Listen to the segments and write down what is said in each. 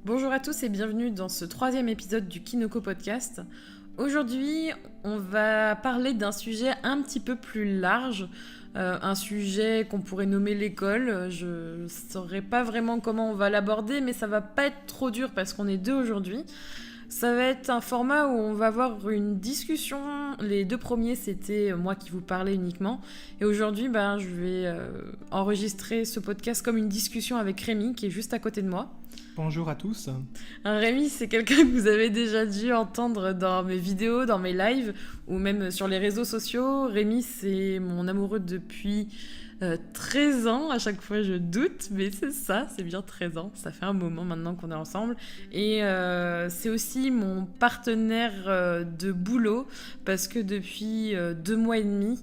Bonjour à tous et bienvenue dans ce 3e épisode du Kinoko Podcast. Aujourd'hui, on va parler d'un sujet un petit peu plus large, un sujet qu'on pourrait nommer l'école. Je ne saurais pas vraiment comment on va l'aborder, mais ça va pas être trop dur parce qu'on est deux aujourd'hui. Ça va être un format où on va avoir une discussion. Les deux premiers, c'était moi qui vous parlais uniquement. Et aujourd'hui, je vais enregistrer ce podcast comme une discussion avec Rémi, qui est juste à côté de moi. Bonjour à tous. Rémi, c'est quelqu'un que vous avez déjà dû entendre dans mes vidéos, dans mes lives, ou même sur les réseaux sociaux. Rémi, c'est mon amoureux depuis 13 ans. À chaque fois, je doute, mais c'est ça, c'est bien 13 ans. Ça fait un moment maintenant qu'on est ensemble. Et c'est aussi mon partenaire de boulot, parce que depuis 2 mois et demi,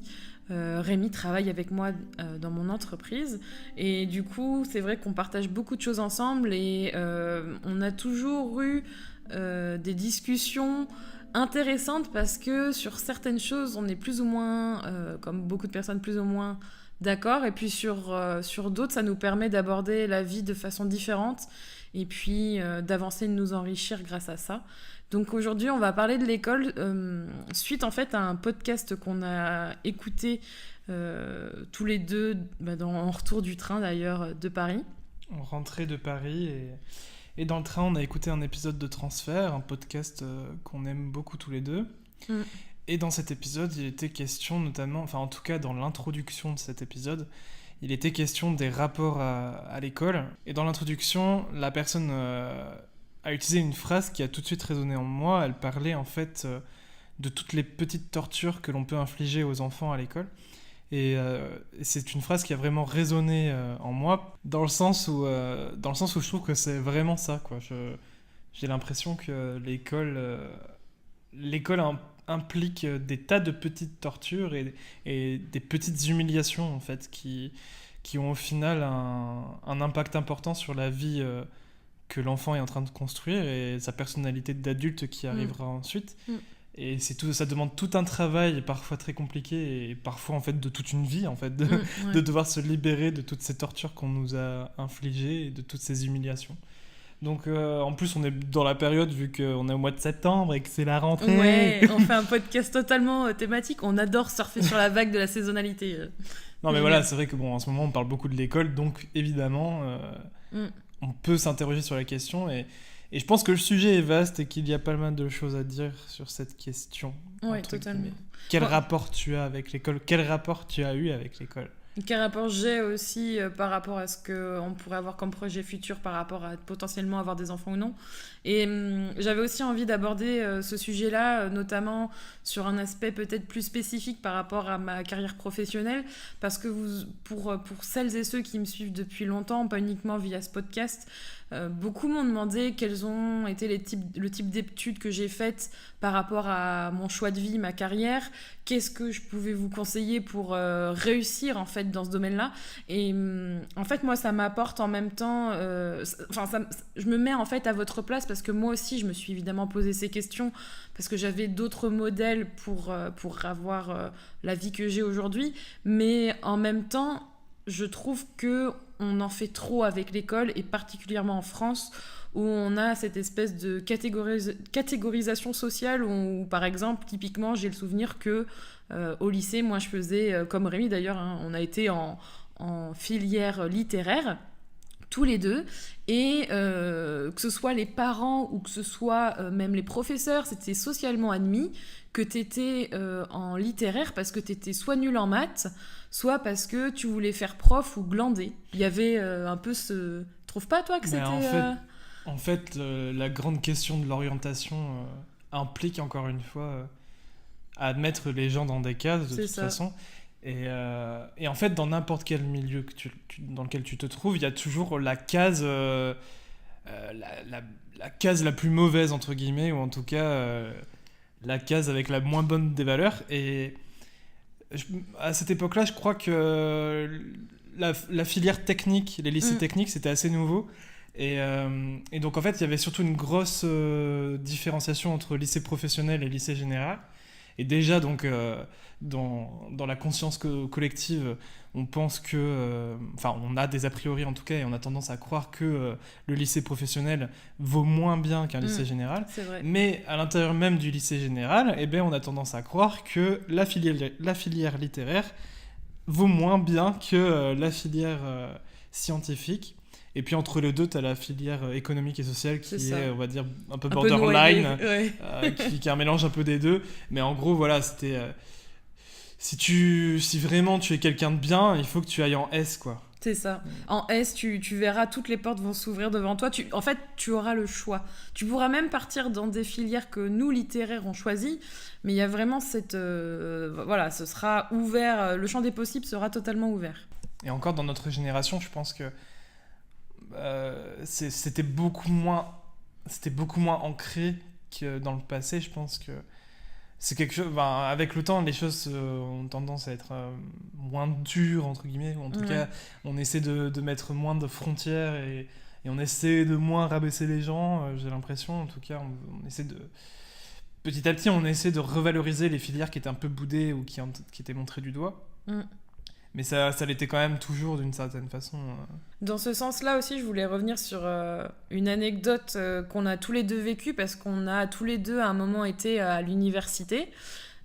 Rémi travaille avec moi dans mon entreprise et du coup c'est vrai qu'on partage beaucoup de choses ensemble et on a toujours eu des discussions intéressantes parce que sur certaines choses on est plus ou moins, comme beaucoup de personnes, plus ou moins d'accord, et puis sur d'autres ça nous permet d'aborder la vie de façon différente et puis d'avancer, de nous enrichir grâce à ça. Donc aujourd'hui, on va parler de l'école suite en fait à un podcast qu'on a écouté tous les deux en retour du train d'ailleurs de Paris. On rentrait de Paris et dans le train, on a écouté un épisode de Transfert, un podcast qu'on aime beaucoup tous les deux. Et dans cet épisode, il était question notamment, enfin en tout cas dans l'introduction de cet épisode, il était question des rapports à l'école. Et dans l'introduction, la personne a utilisé une phrase qui a tout de suite résonné en moi. Elle parlait en fait de toutes les petites tortures que l'on peut infliger aux enfants à l'école. Et c'est une phrase qui a vraiment résonné en moi, dans le sens où je trouve que c'est vraiment ça, quoi. J'ai l'impression que l'école implique des tas de petites tortures et des petites humiliations, en fait, qui ont au final un impact important sur la vie que l'enfant est en train de construire et sa personnalité d'adulte qui arrivera ensuite. Et ça demande tout un travail, parfois très compliqué, et parfois en fait de toute une vie, en fait, de devoir se libérer de toutes ces tortures qu'on nous a infligées et de toutes ces humiliations. Donc en plus on est dans la période, vu qu'on est au mois de septembre et que c'est la rentrée. Ouais, on fait un podcast totalement thématique. On adore surfer sur la vague de la saisonnalité. Non mais voilà, c'est vrai que en ce moment on parle beaucoup de l'école, donc évidemment on peut s'interroger sur la question et je pense que le sujet est vaste et qu'il y a pas mal de choses à dire sur cette question. Ouais, totalement. Quel rapport tu as avec l'école ? Quel rapport tu as eu avec l'école ? Quel rapport j'ai aussi par rapport à ce qu'on pourrait avoir comme projet futur par rapport à potentiellement avoir des enfants ou non. Et j'avais aussi envie d'aborder ce sujet-là, notamment sur un aspect peut-être plus spécifique par rapport à ma carrière professionnelle, parce que pour celles et ceux qui me suivent depuis longtemps, pas uniquement via ce podcast, beaucoup m'ont demandé quels ont été le type d'études que j'ai faites par rapport à mon choix de vie, ma carrière, qu'est-ce que je pouvais vous conseiller pour réussir en fait dans ce domaine-là. Et en fait moi ça m'apporte en même temps, je me mets en fait à votre place parce que moi aussi je me suis évidemment posé ces questions parce que j'avais d'autres modèles pour avoir la vie que j'ai aujourd'hui, mais en même temps je trouve que on en fait trop avec l'école et particulièrement en France où on a cette espèce de catégorisation sociale où par exemple typiquement j'ai le souvenir que au lycée moi je faisais comme Rémi d'ailleurs, on a été en filière littéraire tous les deux, et que ce soit les parents ou que ce soit même les professeurs, c'était socialement admis que t'étais en littéraire parce que t'étais soit nul en maths, soit parce que tu voulais faire prof ou glander. Il y avait un peu ce... Trouves pas toi que c'était... En fait, la grande question de l'orientation implique encore une fois à mettre les gens dans des cases de toute façon. Et en fait, dans n'importe quel milieu dans lequel tu te trouves, il y a toujours la case, la case la plus mauvaise, entre guillemets, ou en tout cas la case avec la moins bonne des valeurs. Et à cette époque-là, je crois que la filière technique, les lycées techniques, c'était assez nouveau. Et donc, en fait, il y avait surtout une grosse différenciation entre lycée professionnel et lycée général. Et déjà, donc, dans la conscience collective, on pense que... Enfin, on a des a priori en tout cas, et on a tendance à croire que le lycée professionnel vaut moins bien qu'un lycée général. C'est vrai. Mais à l'intérieur même du lycée général, eh ben, on a tendance à croire que la filière littéraire vaut moins bien que la filière scientifique. Et puis entre les deux, tu as la filière économique et sociale qui est, on va dire, un peu borderline, qui est un mélange un peu des deux. Mais en gros, voilà, c'était... si vraiment tu es quelqu'un de bien, il faut que tu ailles en S, quoi. C'est ça. En S, tu verras, toutes les portes vont s'ouvrir devant toi. En fait, tu auras le choix. Tu pourras même partir dans des filières que nous, littéraires, on choisi. Mais il y a vraiment cette... voilà, ce sera ouvert. Le champ des possibles sera totalement ouvert. Et encore, dans notre génération, je pense que c'était beaucoup moins ancré que dans le passé. Je pense que c'est quelque chose... avec le temps, les choses ont tendance à être moins dures, entre guillemets. Ou en tout cas, on essaie de mettre moins de frontières et on essaie de moins rabaisser les gens, j'ai l'impression. En tout cas, on essaie de... Petit à petit, on essaie de revaloriser les filières qui étaient un peu boudées ou qui étaient montrées du doigt. Mais ça l'était quand même toujours d'une certaine façon. Dans ce sens-là aussi, je voulais revenir sur une anecdote qu'on a tous les deux vécue, parce qu'on a tous les deux à un moment été à l'université.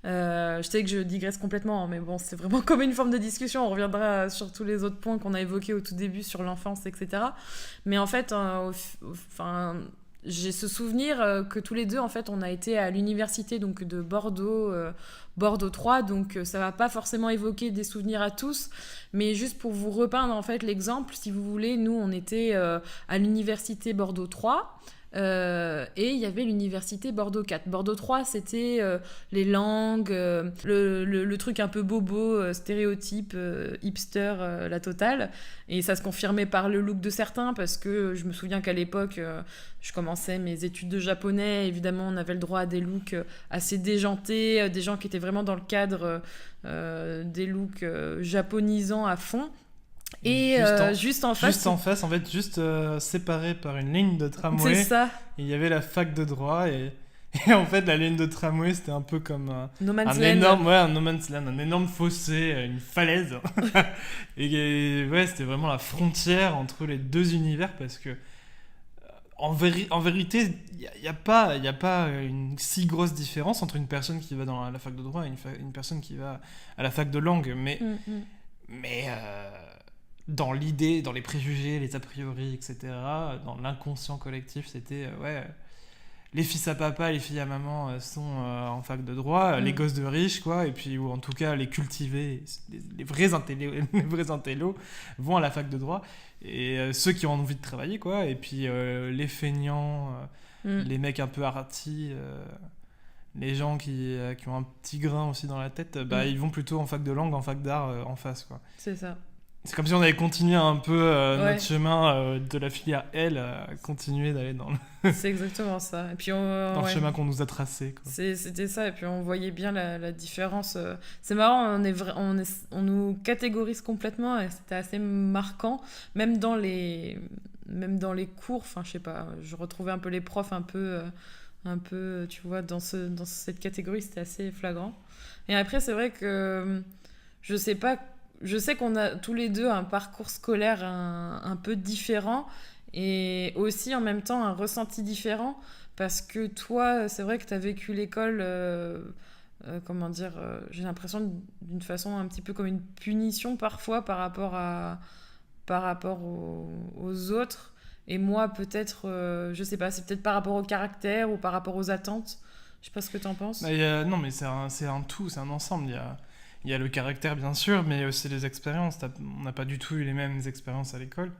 Je sais que je digresse complètement, mais bon, c'est vraiment comme une forme de discussion. On reviendra sur tous les autres points qu'on a évoqués au tout début sur l'enfance, etc. Mais en fait, j'ai ce souvenir que tous les deux, en fait, on a été à l'université donc de Bordeaux, Bordeaux 3, donc ça va pas forcément évoquer des souvenirs à tous, mais juste pour vous repeindre en fait l'exemple, si vous voulez, nous on était à l'université Bordeaux 3. Et il y avait l'université Bordeaux 4. Bordeaux 3, c'était les langues, le truc un peu bobo, stéréotype, hipster, la totale. Et ça se confirmait par le look de certains, parce que je me souviens qu'à l'époque, je commençais mes études de japonais. Évidemment, on avait le droit à des looks assez déjantés, des gens qui étaient vraiment dans le cadre des looks japonisants à fond. Et juste en face, en fait, séparé par une ligne de tramway. C'est ça. Il y avait la fac de droit et en fait la ligne de tramway c'était un peu comme un no man's land, un énorme fossé, une falaise. et ouais, c'était vraiment la frontière entre les deux univers, parce que en vérité, il y a pas une si grosse différence entre une personne qui va dans la fac de droit et une personne qui va à la fac de langue, mais dans l'idée, dans les préjugés, les a priori, etc., dans l'inconscient collectif, c'était les fils à papa, les filles à maman sont en fac de droit, les gosses de riches, quoi, et puis, ou en tout cas les cultivés, les vrais intellos vont à la fac de droit, et ceux qui ont envie de travailler, quoi, et puis les feignants, les mecs un peu artis, les gens qui ont un petit grain aussi dans la tête, ils vont plutôt en fac de langue, en fac d'art, en face, quoi. C'est ça. C'est comme si on avait continué un peu notre chemin de la filière L, continuer d'aller dans C'est exactement ça. Et puis dans le chemin qu'on nous a tracé, quoi. C'était ça, et puis on voyait bien la différence. C'est marrant, on nous catégorise complètement, et c'était assez marquant, même dans les cours. Enfin, je sais pas, je retrouvais un peu les profs un peu, tu vois, dans cette catégorie, c'était assez flagrant. Et après, c'est vrai que je sais qu'on a tous les deux un parcours scolaire un peu différent, et aussi en même temps un ressenti différent, parce que toi, c'est vrai que tu as vécu l'école, comment dire, j'ai l'impression d'une façon un petit peu comme une punition parfois par rapport aux autres, et moi peut-être, je sais pas, c'est peut-être par rapport au caractère ou par rapport aux attentes. Je sais pas ce que tu en penses. Non, mais c'est un tout, c'est un ensemble. Il y a le caractère, bien sûr, mais aussi les expériences. On n'a pas du tout eu les mêmes expériences à l'école.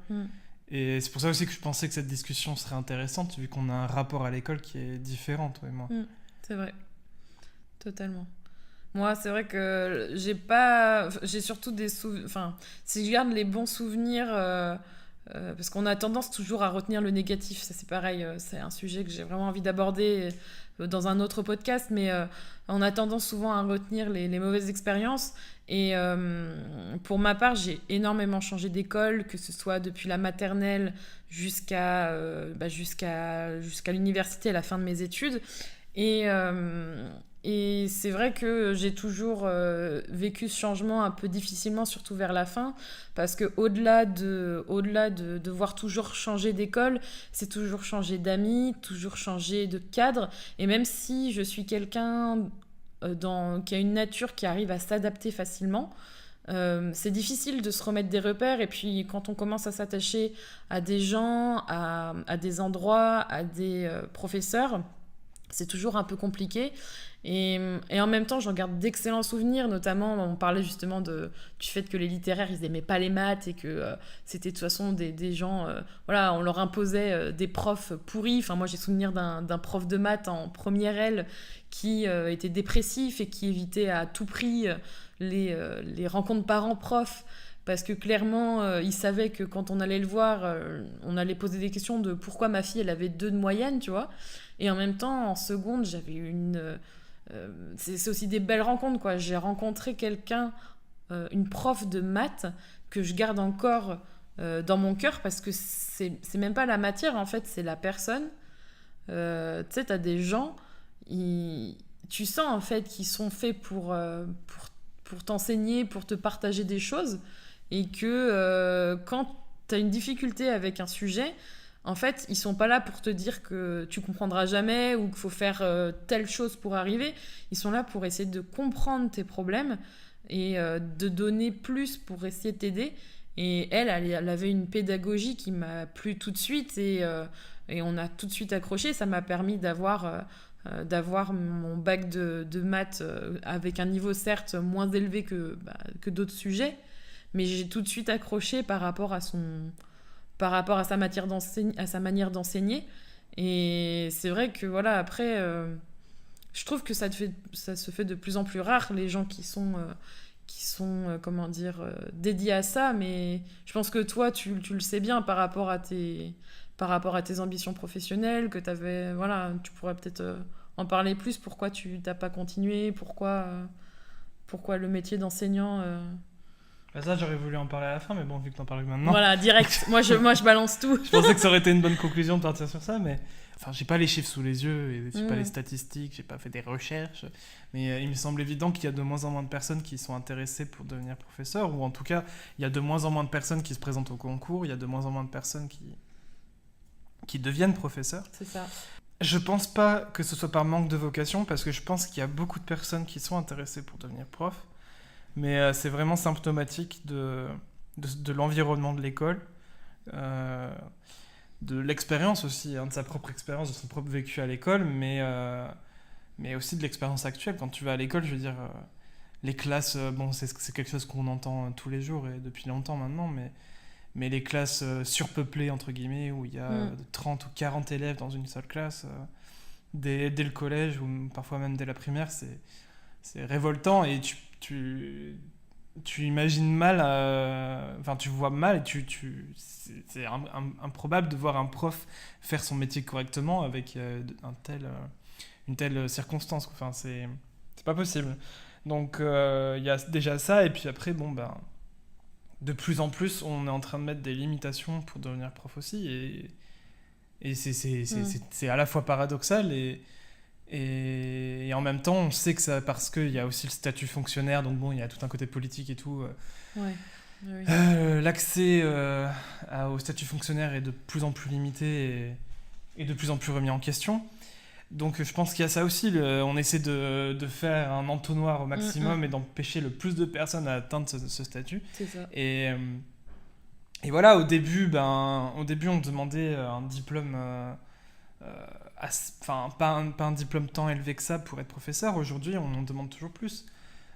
Et c'est pour ça aussi que je pensais que cette discussion serait intéressante, vu qu'on a un rapport à l'école qui est différent, toi et moi. C'est vrai. Totalement. Moi, c'est vrai que j'ai surtout des souvenirs... Enfin, si je garde les bons souvenirs... parce qu'on a tendance toujours à retenir le négatif. Ça, c'est pareil. C'est un sujet que j'ai vraiment envie d'aborder dans un autre podcast, mais on a tendance souvent à retenir les mauvaises expériences. Et pour ma part, j'ai énormément changé d'école, que ce soit depuis la maternelle jusqu'à l'université, à la fin de mes études. Et Et c'est vrai que j'ai toujours vécu ce changement un peu difficilement, surtout vers la fin, parce que au-delà de devoir toujours changer d'école, c'est toujours changer d'amis, toujours changer de cadre. Et même si je suis quelqu'un qui a une nature qui arrive à s'adapter facilement, c'est difficile de se remettre des repères. Et puis quand on commence à s'attacher à des gens, à des endroits, à des professeurs, c'est toujours un peu compliqué. Et en même temps, j'en garde d'excellents souvenirs, notamment, on parlait justement du fait que les littéraires, ils n'aimaient pas les maths et que c'était de toute façon des gens, voilà, on leur imposait des profs pourris. Enfin, moi, j'ai souvenir d'un prof de maths en première L qui était dépressif et qui évitait à tout prix les rencontres parents-profs. Parce que clairement, il savait que quand on allait le voir, on allait poser des questions de pourquoi ma fille, elle avait 2 de moyenne, tu vois. Et en même temps, en seconde, j'avais c'est aussi des belles rencontres, quoi. J'ai rencontré quelqu'un, une prof de maths, que je garde encore dans mon cœur, parce que c'est même pas la matière, en fait, c'est la personne. Tu sais, t'as des gens, tu sens, en fait, qu'ils sont faits pour t'enseigner, pour te partager des choses, et que quand t'as une difficulté avec un sujet, en fait, ils sont pas là pour te dire que tu comprendras jamais ou qu'il faut faire telle chose pour arriver. Ils sont là pour essayer de comprendre tes problèmes et de donner plus pour essayer de t'aider. Et elle avait une pédagogie qui m'a plu tout de suite et on a tout de suite accroché. Ça m'a permis d'avoir mon bac de maths avec un niveau certes moins élevé que d'autres sujets, mais j'ai tout de suite accroché par rapport à sa manière d'enseigner. Et c'est vrai que voilà, après, je trouve que ça se fait de plus en plus rare, les gens qui sont comment dire, dédiés à ça. Mais je pense que toi, tu le sais bien par rapport à tes ambitions professionnelles, que t'avais, voilà, tu pourrais peut-être en parler plus. Pourquoi tu n'as pas continué, pourquoi le métier d'enseignant Bah ça, j'aurais voulu en parler à la fin, mais bon, vu que t'en parles maintenant. Voilà, direct. moi, je balance tout. Je pensais que ça aurait été une bonne conclusion de partir sur ça, mais enfin, j'ai pas les chiffres sous les yeux, et j'ai pas les statistiques, j'ai pas fait des recherches, mais il me semble évident qu'il y a de moins en moins de personnes qui sont intéressées pour devenir professeur, ou en tout cas, il y a de moins en moins de personnes qui se présentent au concours, il y a de moins en moins de personnes qui deviennent professeurs. C'est ça. Je pense pas que ce soit par manque de vocation, parce que je pense qu'il y a beaucoup de personnes qui sont intéressées pour devenir prof. Mais c'est vraiment symptomatique de l'environnement de l'école, de l'expérience aussi, de sa propre expérience, de son propre vécu à l'école, mais aussi de l'expérience actuelle. Quand tu vas à l'école, je veux dire, les classes, bon, c'est quelque chose qu'on entend tous les jours et depuis longtemps maintenant, mais les classes surpeuplées, entre guillemets, où il y a 30 ou 40 élèves dans une seule classe, dès le collège ou parfois même dès la primaire, c'est révoltant et tu imagines mal, enfin tu vois mal et c'est improbable de voir un prof faire son métier correctement avec une telle circonstance. Enfin, c'est pas possible. Donc il y a déjà ça, et puis après, bon, ben, de plus en plus, on est en train de mettre des limitations pour devenir prof aussi, et c'est à la fois paradoxal et en même temps, on sait que ça, parce qu'il y a aussi le statut fonctionnaire, donc bon, il y a tout un côté politique et tout. Ouais. Oui. L'accès au statut fonctionnaire est de plus en plus limité et de plus en plus remis en question. Donc je pense qu'il y a ça aussi. On essaie de faire un entonnoir au maximum et d'empêcher le plus de personnes à atteindre ce statut. C'est ça. Et voilà, au début, on demandait un diplôme... Enfin, pas un diplôme tant élevé que ça pour être professeur. Aujourd'hui, on en demande toujours plus.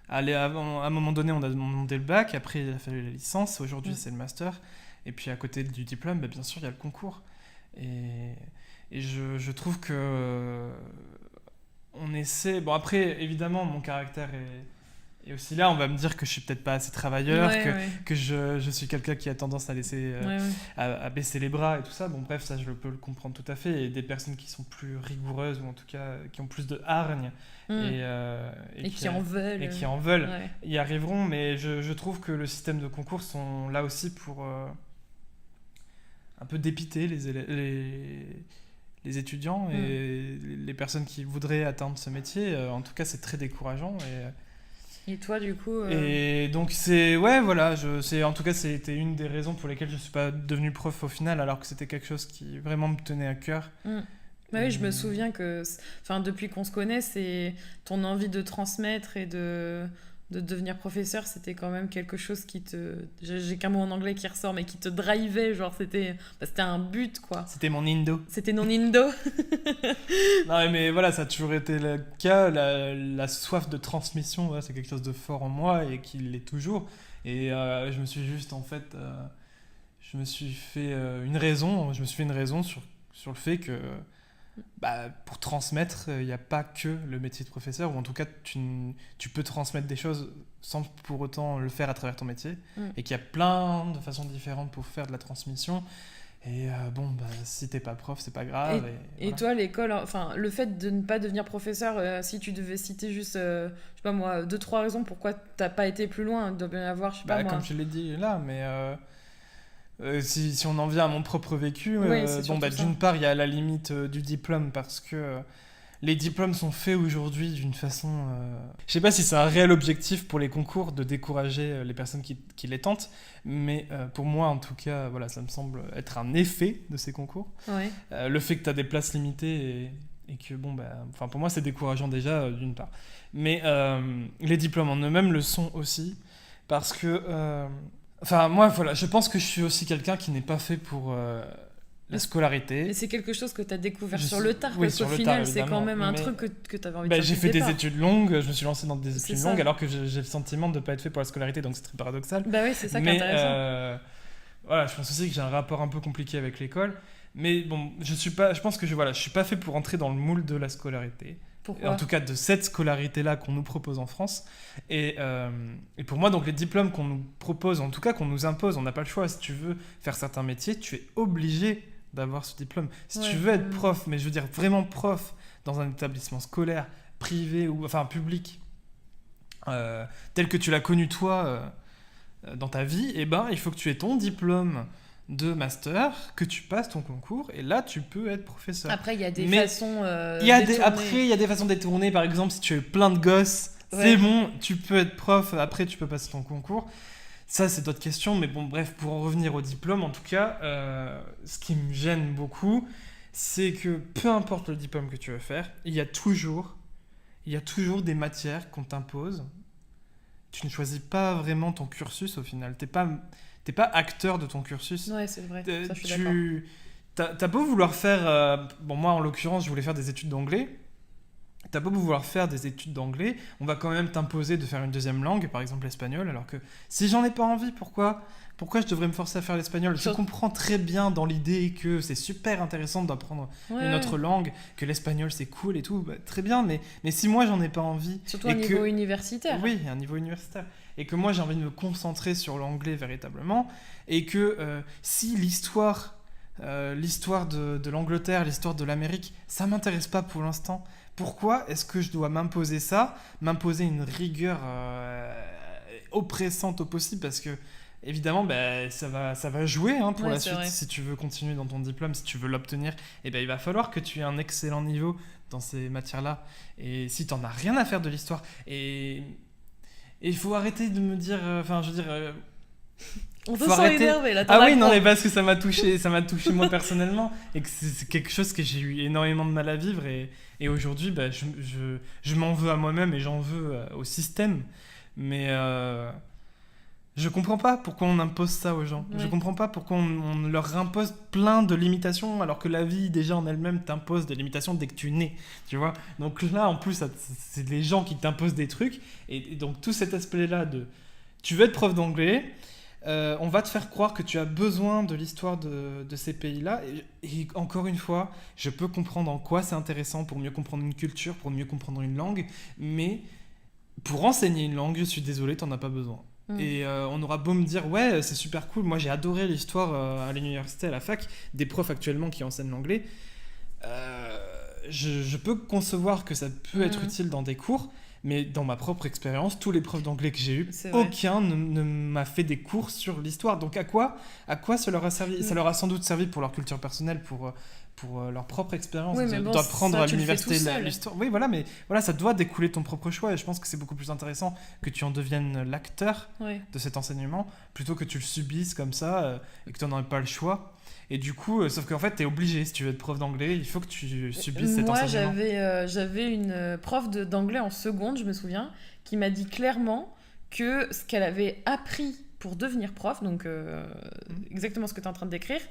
À un moment donné, on a demandé le bac, après il a fallu la licence, aujourd'hui c'est le master, et puis à côté du diplôme, bien sûr, il y a le concours. Et je trouve que on essaie... Bon, après, évidemment, mon caractère est aussi là. On va me dire que je suis peut-être pas assez travailleur, que je suis quelqu'un qui a tendance à laisser à baisser les bras et tout ça. Bon, bref, ça, je peux le comprendre tout à fait. Et des personnes qui sont plus rigoureuses, ou en tout cas qui ont plus de hargne et qui en veulent. Et qui en veulent, y arriveront. Mais je trouve que le système de concours sont là aussi pour un peu dépiter les étudiants et les personnes qui voudraient atteindre ce métier. En tout cas, c'est très décourageant. Et toi, du coup Et donc, en tout cas, c'était une des raisons pour lesquelles je ne suis pas devenu prof au final, alors que c'était quelque chose qui vraiment me tenait à cœur. Bah oui, je me souviens que, depuis qu'on se connaît, c'est ton envie de transmettre et de devenir professeur, c'était quand même quelque chose qui te... J'ai qu'un mot en anglais qui ressort, mais qui te drivait, genre c'était un but, quoi. C'était mon indo. C'était non indo. Non, mais voilà, ça a toujours été le cas. La soif de transmission, c'est quelque chose de fort en moi et qui l'est toujours. Et je me suis juste, en fait, je me suis fait une raison sur le fait que pour transmettre, il n'y a pas que le métier de professeur, ou en tout cas, tu peux transmettre des choses sans pour autant le faire à travers ton métier, et qu'il y a plein de façons différentes pour faire de la transmission. Et si t'es pas prof, c'est pas grave. Et toi, l'école, le fait de ne pas devenir professeur, si tu devais citer juste, je sais pas moi, 2-3 raisons pourquoi t'as pas été plus loin, il doit bien y avoir, je sais pas moi. Comme je l'ai dit là, mais... si on en vient à mon propre vécu, d'une part, il y a la limite du diplôme parce que les diplômes sont faits aujourd'hui d'une façon... Je sais pas si c'est un réel objectif pour les concours de décourager les personnes qui les tentent, mais pour moi, en tout cas, voilà, ça me semble être un effet de ces concours. Ouais. Le fait que tu as des places limitées et que, pour moi, c'est décourageant déjà, d'une part. Mais les diplômes en eux-mêmes le sont aussi parce que... moi, voilà, je pense que je suis aussi quelqu'un qui n'est pas fait pour la scolarité. Mais c'est quelque chose que tu as découvert sur le tard, oui, parce qu'au final, c'est quand même un truc que tu avais envie de faire. J'ai fait des études longues, je me suis lancé dans des études longues, alors que j'ai le sentiment de ne pas être fait pour la scolarité, donc c'est très paradoxal. Bah oui, c'est ça qui est intéressant. Voilà, je pense aussi que j'ai un rapport un peu compliqué avec l'école. Mais bon, je pense que je suis pas fait pour entrer dans le moule de la scolarité. Pourquoi ? En tout cas, de cette scolarité-là qu'on nous propose en France. Et pour moi, donc, les diplômes qu'on nous propose, en tout cas qu'on nous impose, on n'a pas le choix. Si tu veux faire certains métiers, tu es obligé d'avoir ce diplôme. Si tu veux être prof, mais je veux dire vraiment prof, dans un établissement scolaire, privé ou public, tel que tu l'as connu toi dans ta vie, il faut que tu aies ton diplôme de master, que tu passes ton concours, et là tu peux être professeur. Après il y a des façons Après il y a des façons détournées, par exemple si tu as plein de gosses, c'est bon, tu peux être prof, après tu peux passer ton concours. Ça c'est d'autres questions, mais bon bref, pour en revenir au diplôme, en tout cas, ce qui me gêne beaucoup, c'est que peu importe le diplôme que tu veux faire, il y a toujours des matières qu'on t'impose. Tu ne choisis pas vraiment ton cursus au final, t'es pas acteur de ton cursus. Ouais, c'est vrai, ça je suis d'accord. T'as beau vouloir faire... moi, en l'occurrence, je voulais faire des études d'anglais. T'as beau vouloir faire des études d'anglais, on va quand même t'imposer de faire une deuxième langue, par exemple l'espagnol, alors que si j'en ai pas envie, pourquoi je devrais me forcer à faire l'espagnol ? Je comprends très bien dans l'idée que c'est super intéressant d'apprendre une autre langue, que l'espagnol c'est cool et tout, très bien, mais si moi j'en ai pas envie... Surtout à un niveau universitaire. Oui, à un niveau universitaire. Et que moi j'ai envie de me concentrer sur l'anglais véritablement, et que si l'histoire de l'Angleterre, l'histoire de l'Amérique, ça m'intéresse pas pour l'instant, pourquoi est-ce que je dois m'imposer une rigueur oppressante au possible, parce que évidemment ça va jouer pour la suite. Vrai. Si tu veux continuer dans ton diplôme, si tu veux l'obtenir, il va falloir que tu aies un excellent niveau dans ces matières-là, et si t'en as rien à faire de l'histoire, et il faut arrêter de me dire... on te sent énervé là. Ah oui, non, mais parce que ça m'a touché moi personnellement, et que c'est quelque chose que j'ai eu énormément de mal à vivre, et aujourd'hui, je m'en veux à moi-même et j'en veux au système, mais je comprends pas pourquoi on impose ça aux gens. Ouais. Je comprends pas pourquoi on leur impose plein de limitations, alors que la vie déjà en elle-même t'impose des limitations dès que tu nais, tu vois. Donc là, en plus, c'est les gens qui t'imposent des trucs, et donc tout cet aspect-là de... Tu veux être prof d'anglais, on va te faire croire que tu as besoin de l'histoire de ces pays-là, et encore une fois, je peux comprendre en quoi c'est intéressant pour mieux comprendre une culture, pour mieux comprendre une langue, mais pour enseigner une langue, je suis désolé, t'en as pas besoin. Et on aura beau me dire ouais c'est super cool, moi j'ai adoré l'histoire à l'université, à la fac, des profs actuellement qui enseignent l'anglais, je peux concevoir que ça peut être utile dans des cours, mais dans ma propre expérience, tous les profs d'anglais que j'ai eus, aucun ne m'a fait des cours sur l'histoire. Donc à quoi ça leur a servi ? Ça leur a sans doute servi pour leur culture personnelle, pour leur propre expérience d'apprendre à l'université l'histoire. Oui, voilà, mais voilà, ça doit découler de ton propre choix et je pense que c'est beaucoup plus intéressant que tu en deviennes l'acteur de cet enseignement plutôt que tu le subisses comme ça et que tu n'en aies pas le choix. Et du coup, sauf qu'en fait, tu es obligé, si tu veux être prof d'anglais, il faut que tu subisses cet enseignement. Moi, j'avais une prof d'anglais en seconde, je me souviens, qui m'a dit clairement que ce qu'elle avait appris pour devenir prof, donc exactement ce que tu es en train de décrire,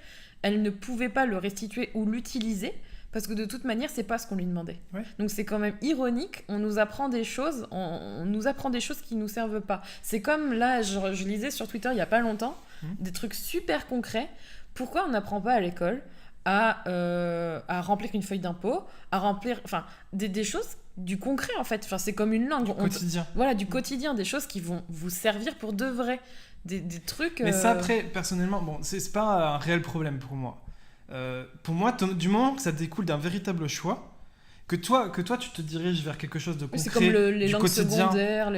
elle ne pouvait pas le restituer ou l'utiliser parce que de toute manière, c'est pas ce qu'on lui demandait. Ouais. Donc c'est quand même ironique, on nous apprend des choses, on nous apprend des choses qui nous servent pas. C'est comme là, je lisais sur Twitter il y a pas longtemps, des trucs super concrets. Pourquoi on n'apprend pas à l'école à remplir une feuille d'impôt, à remplir, enfin, des choses du concret en fait. Enfin, c'est comme une langue. Du quotidien. Voilà, du quotidien, des choses qui vont vous servir pour de vrai. Des trucs... Mais ça, après, personnellement, bon, c'est pas un réel problème pour moi. Pour moi, du moment que ça découle d'un véritable choix, que toi tu te diriges vers quelque chose de concret, c'est comme les langues quotidien, secondaires,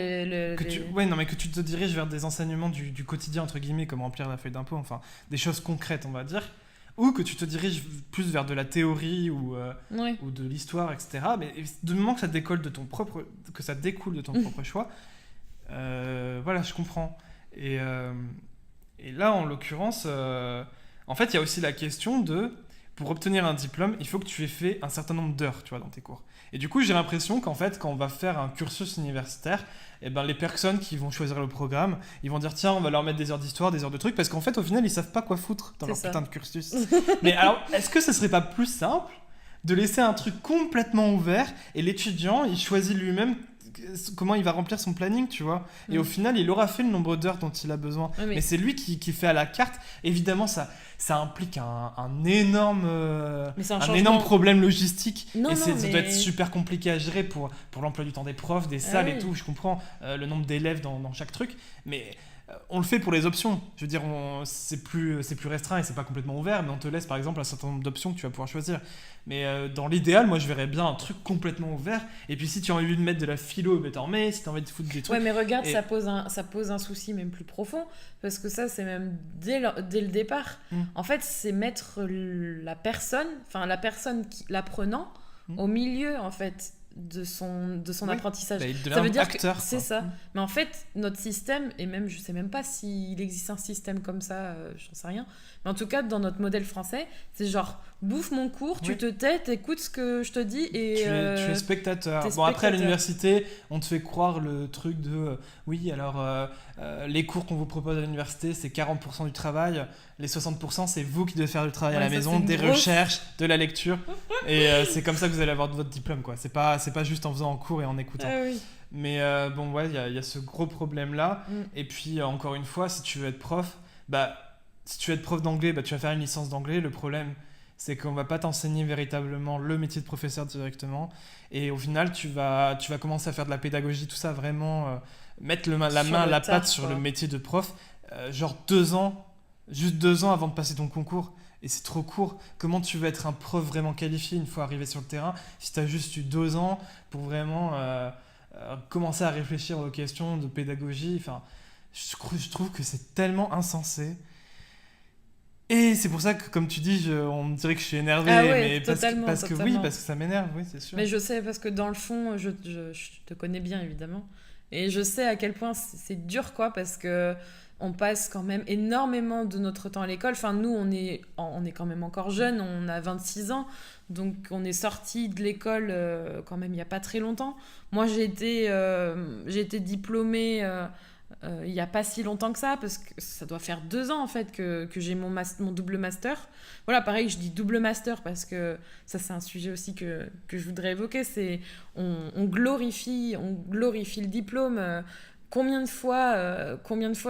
Ouais, non, mais que tu te diriges vers des enseignements du quotidien, entre guillemets, comme remplir la feuille d'impôt, enfin, des choses concrètes, on va dire, ou que tu te diriges plus vers de la théorie ou de l'histoire, etc. Mais du moment que ça découle de ton propre choix, voilà, je comprends. Et là, en l'occurrence, en fait, il y a aussi la question de, pour obtenir un diplôme, il faut que tu aies fait un certain nombre d'heures, tu vois, dans tes cours. Et du coup, j'ai l'impression qu'en fait, quand on va faire un cursus universitaire, eh ben, les personnes qui vont choisir le programme, ils vont dire, tiens, on va leur mettre des heures d'histoire, des heures de trucs, parce qu'en fait, au final, ils savent pas quoi foutre dans leur putain de cursus. Mais alors, est-ce que ce serait pas plus simple de laisser un truc complètement ouvert et l'étudiant, il choisit lui-même comment il va remplir son planning, tu vois. Et au final, il aura fait le nombre d'heures dont il a besoin. Oui, mais c'est lui qui fait à la carte. Évidemment, ça implique un énorme problème logistique. Ça doit être super compliqué à gérer pour l'emploi du temps des profs, des salles et tout. Je comprends le nombre d'élèves dans chaque truc. Mais on le fait pour les options. Je veux dire, c'est plus restreint et c'est pas complètement ouvert, mais on te laisse par exemple un certain nombre d'options que tu vas pouvoir choisir. Mais dans l'idéal, moi je verrais bien un truc complètement ouvert. Et puis si tu as envie de mettre de la philo, t'en mets. Si tu as envie de foutre des trucs. Ouais, mais regarde, ça pose un souci même plus profond. Parce que ça, c'est même dès le départ. En fait, c'est mettre l'apprenant au milieu, en fait, de son apprentissage. Ça veut dire acteur, que c'est ça. Mais en fait, notre système, et même je sais même pas s'il existe un système comme ça, j'en sais rien, mais en tout cas dans notre modèle français, c'est genre bouffe mon cours, tu te tais, t'écoutes ce que je te dis et tu es spectateur. Bon, après à l'université, on te fait croire le truc de oui, alors les cours qu'on vous propose à l'université, c'est 40% du travail, les 60% c'est vous qui devez faire le travail à la maison, des recherches, de la lecture et c'est comme ça que vous allez avoir votre diplôme, quoi. C'est pas juste en faisant en cours et en écoutant. Oui. Mais bon, ouais, il y a ce gros problème là. Et puis encore une fois, si tu veux être prof, si tu veux être prof d'anglais, tu vas faire une licence d'anglais. Le problème, c'est qu'on va pas t'enseigner véritablement le métier de professeur directement. Et au final, tu vas commencer à faire de la pédagogie, tout ça, vraiment mettre la patte sur le métier de prof. Genre 2 ans, juste 2 ans avant de passer ton concours. Et c'est trop court. Comment tu veux être un prof vraiment qualifié une fois arrivé sur le terrain si tu as juste eu 2 ans pour vraiment commencer à réfléchir aux questions de pédagogie. Enfin, je trouve que c'est tellement insensé. Et c'est pour ça que, comme tu dis, on me dirait que je suis énervé. Mais parce que ça m'énerve, oui, c'est sûr. Mais je sais, parce que dans le fond, je te connais bien, évidemment. Et je sais à quel point c'est dur, quoi, parce que on passe quand même énormément de notre temps à l'école. Enfin, nous, on est quand même encore jeunes, on a 26 ans, donc on est sortis de l'école quand même il n'y a pas très longtemps. Moi, j'ai été diplômée il n'y a pas si longtemps que ça, parce que ça doit faire 2 ans en fait que j'ai mon double master. Voilà, pareil, je dis double master parce que ça, c'est un sujet aussi que je voudrais évoquer. C'est on glorifie le diplôme. Combien de fois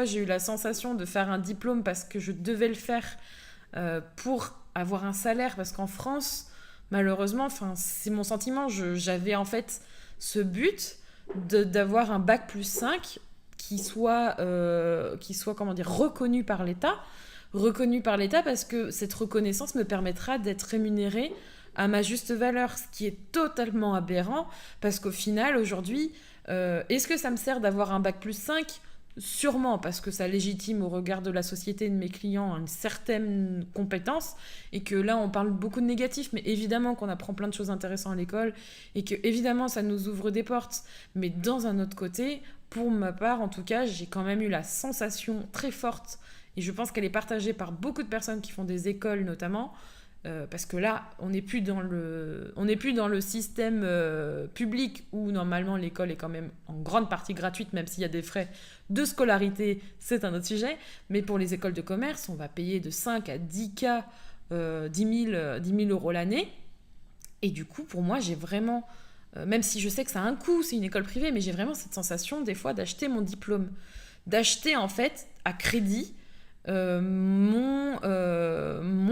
j'ai eu la sensation de faire un diplôme parce que je devais le faire pour avoir un salaire, parce qu'en France, malheureusement, c'est mon sentiment, j'avais en fait ce but d'avoir un bac plus 5 qui soit comment dire, reconnu par l'État, parce que cette reconnaissance me permettra d'être rémunérée à ma juste valeur, ce qui est totalement aberrant, parce qu'au final, aujourd'hui, est-ce que ça me sert d'avoir un bac plus 5 ? sûrement parce que ça légitime au regard de la société de mes clients une certaine compétence, et que là on parle beaucoup de négatif, mais évidemment qu'on apprend plein de choses intéressantes à l'école, et que évidemment ça nous ouvre des portes, mais dans un autre côté, pour ma part en tout cas, j'ai quand même eu la sensation très forte, et je pense qu'elle est partagée par beaucoup de personnes qui font des écoles notamment, parce que là, on n'est plus dans le système public où normalement l'école est quand même en grande partie gratuite, même s'il y a des frais de scolarité, c'est un autre sujet. Mais pour les écoles de commerce, on va payer de 5 à 10K, 10 000 euros l'année. Et du coup, pour moi, j'ai vraiment, même si je sais que ça a un coût, c'est une école privée, mais j'ai vraiment cette sensation des fois d'acheter mon diplôme, d'acheter en fait à crédit mon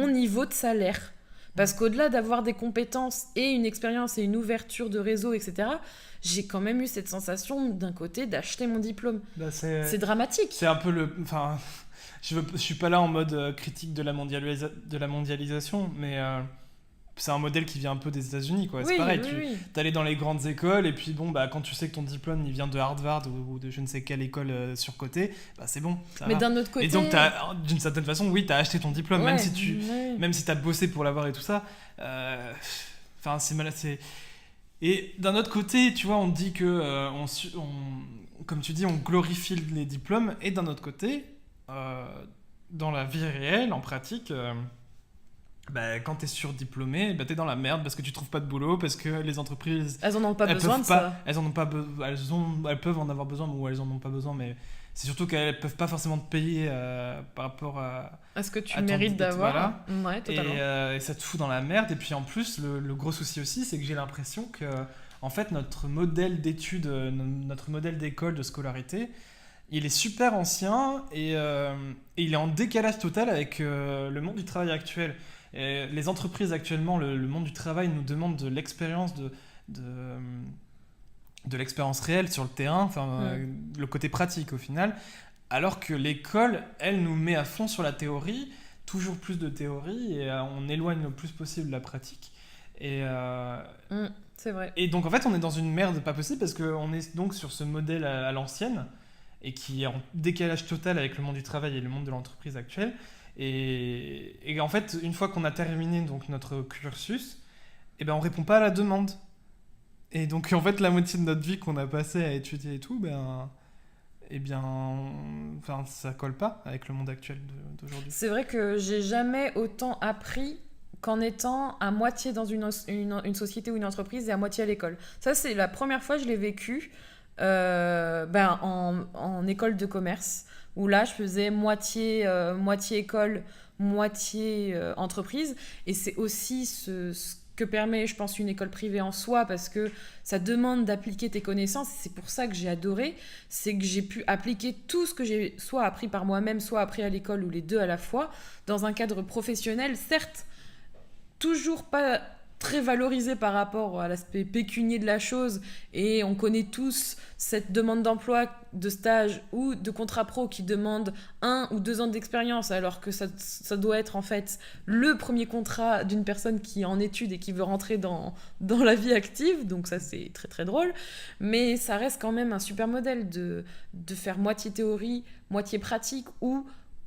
niveau de salaire. Parce qu'au-delà d'avoir des compétences et une expérience et une ouverture de réseau, etc., j'ai quand même eu cette sensation d'un côté d'acheter mon diplôme. C'est dramatique. C'est un peu le... Enfin, je suis pas là en mode critique de la mondialisation, mais... c'est un modèle qui vient un peu des États-Unis, quoi. C'est pareil, t'allais dans les grandes écoles, et puis bon, bah, quand tu sais que ton diplôme il vient de Harvard ou de je ne sais quelle école surcotée, bah, c'est bon. Mais d'un autre côté. Et donc, d'une certaine façon, oui, t'as acheté ton diplôme, même si t'as bossé pour l'avoir et tout ça. Enfin, c'est mal. Et d'un autre côté, tu vois, on dit que, comme tu dis, on glorifie les diplômes, et d'un autre côté, dans la vie réelle, en pratique. Bah, quand t'es surdiplômé, bah, t'es dans la merde parce que tu trouves pas de boulot, parce que les entreprises... Elles en ont pas besoin de ça. Elles peuvent en avoir besoin, ou elles en ont pas besoin, mais c'est surtout qu'elles peuvent pas forcément te payer par rapport à ce que tu mérites d'avoir. Voilà. Ouais, totalement. Et ça te fout dans la merde. Et puis en plus, le gros souci aussi, c'est que j'ai l'impression que en fait, notre modèle d'études, notre modèle d'école, de scolarité, il est super ancien et il est en décalage total avec le monde du travail actuel. Et les entreprises actuellement, le monde du travail nous demande de l'expérience, de l'expérience réelle sur le terrain, le côté pratique au final, alors que l'école, elle nous met à fond sur la théorie, toujours plus de théorie, et on éloigne le plus possible la pratique. Et, c'est vrai. Et donc en fait, on est dans une merde pas possible, parce qu'on est donc sur ce modèle à l'ancienne, et qui est en décalage total avec le monde du travail et le monde de l'entreprise actuelle. Et en fait, une fois qu'on a terminé donc, notre cursus, eh ben, on répond pas à la demande. Et donc, en fait, la moitié de notre vie qu'on a passé à étudier et tout, ça colle pas avec le monde actuel d'aujourd'hui. C'est vrai que j'ai jamais autant appris qu'en étant à moitié dans une société ou une entreprise et à moitié à l'école. Ça, c'est la première fois que je l'ai vécu en école de commerce, où là je faisais moitié école, moitié entreprise, et c'est aussi ce que permet, je pense, une école privée en soi, parce que ça demande d'appliquer tes connaissances. C'est pour ça que j'ai adoré, c'est que j'ai pu appliquer tout ce que j'ai soit appris par moi-même, soit appris à l'école, ou les deux à la fois, dans un cadre professionnel, certes toujours pas très valorisé par rapport à l'aspect pécunier de la chose, et on connaît tous cette demande d'emploi, de stage ou de contrat pro qui demande 1 ou 2 ans d'expérience, alors que ça doit être en fait le premier contrat d'une personne qui est en études et qui veut rentrer dans la vie active. Donc ça, c'est très très drôle, mais ça reste quand même un super modèle de faire moitié théorie, moitié pratique, ou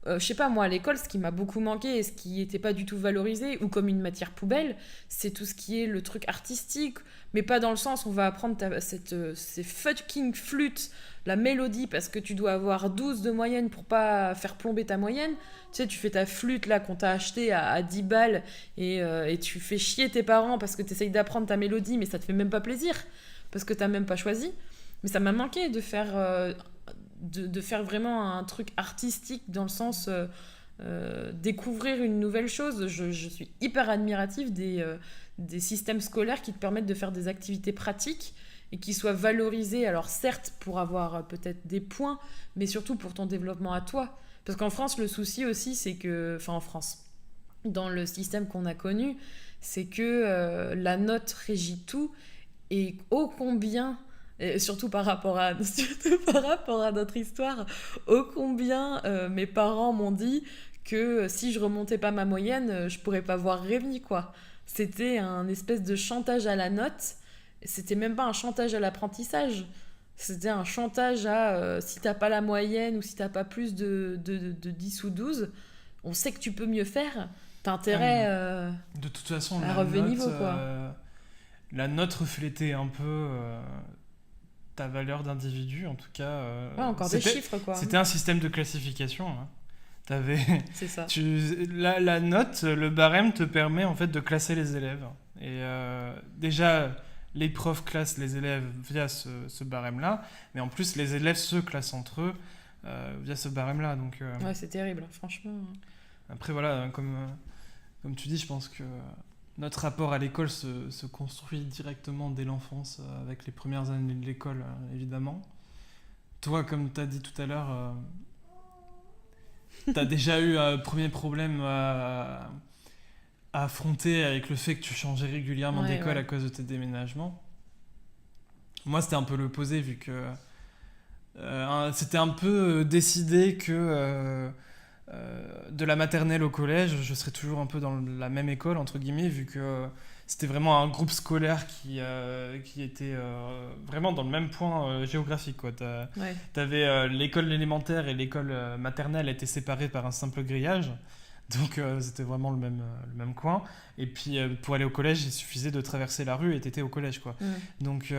je sais pas, moi à l'école, ce qui m'a beaucoup manqué et ce qui n'était pas du tout valorisé, ou comme une matière poubelle, c'est tout ce qui est le truc artistique, mais pas dans le sens on va apprendre ces fucking flûtes, la mélodie, parce que tu dois avoir 12 de moyenne pour pas faire plomber ta moyenne. Tu sais, tu fais ta flûte là qu'on t'a achetée à 10 balles, et tu fais chier tes parents parce que tu essayes d'apprendre ta mélodie, mais ça te fait même pas plaisir parce que t'as même pas choisi. Mais ça m'a manqué de faire vraiment un truc artistique, dans le sens découvrir une nouvelle chose. Je suis hyper admirative des systèmes scolaires qui te permettent de faire des activités pratiques et qui soient valorisées, alors certes pour avoir peut-être des points, mais surtout pour ton développement à toi. Parce qu'en France, le souci aussi, c'est que, en France, dans le système qu'on a connu, c'est que la note régit tout, et ô combien... Et surtout par rapport à notre histoire, ô combien mes parents m'ont dit que si je remontais pas ma moyenne, je pourrais pas voir Rémi, quoi. C'était un espèce de chantage à la note. C'était même pas un chantage à l'apprentissage. C'était un chantage à si t'as pas la moyenne ou si t'as pas plus de 10 ou 12, on sait que tu peux mieux faire. T'as intérêt de toute façon, à relever niveau, quoi. La note reflétait un peu ta valeur d'individu, en tout cas. Encore des chiffres, quoi. C'était un système de classification. Hein. C'est ça. La note, le barème te permet en fait de classer les élèves. Et déjà, les profs classent les élèves via ce barème-là, mais en plus, les élèves se classent entre eux via ce barème-là. Donc, ouais, c'est terrible, franchement. Après, voilà, comme tu dis, je pense que notre rapport à l'école se construit directement dès l'enfance, avec les premières années de l'école, évidemment. Toi, comme tu as dit tout à l'heure, tu as déjà eu un premier problème à affronter avec le fait que tu changeais régulièrement d'école à cause de tes déménagements. Moi, c'était un peu l'opposé, vu que c'était un peu décidé que de la maternelle au collège, je serais toujours un peu dans la même école, entre guillemets, vu que c'était vraiment un groupe scolaire qui était vraiment dans le même point géographique, quoi. T'avais l'école élémentaire et l'école maternelle étaient séparées par un simple grillage. Donc c'était vraiment le même coin. Et puis pour aller au collège, il suffisait de traverser la rue et t'étais au collège, quoi. Donc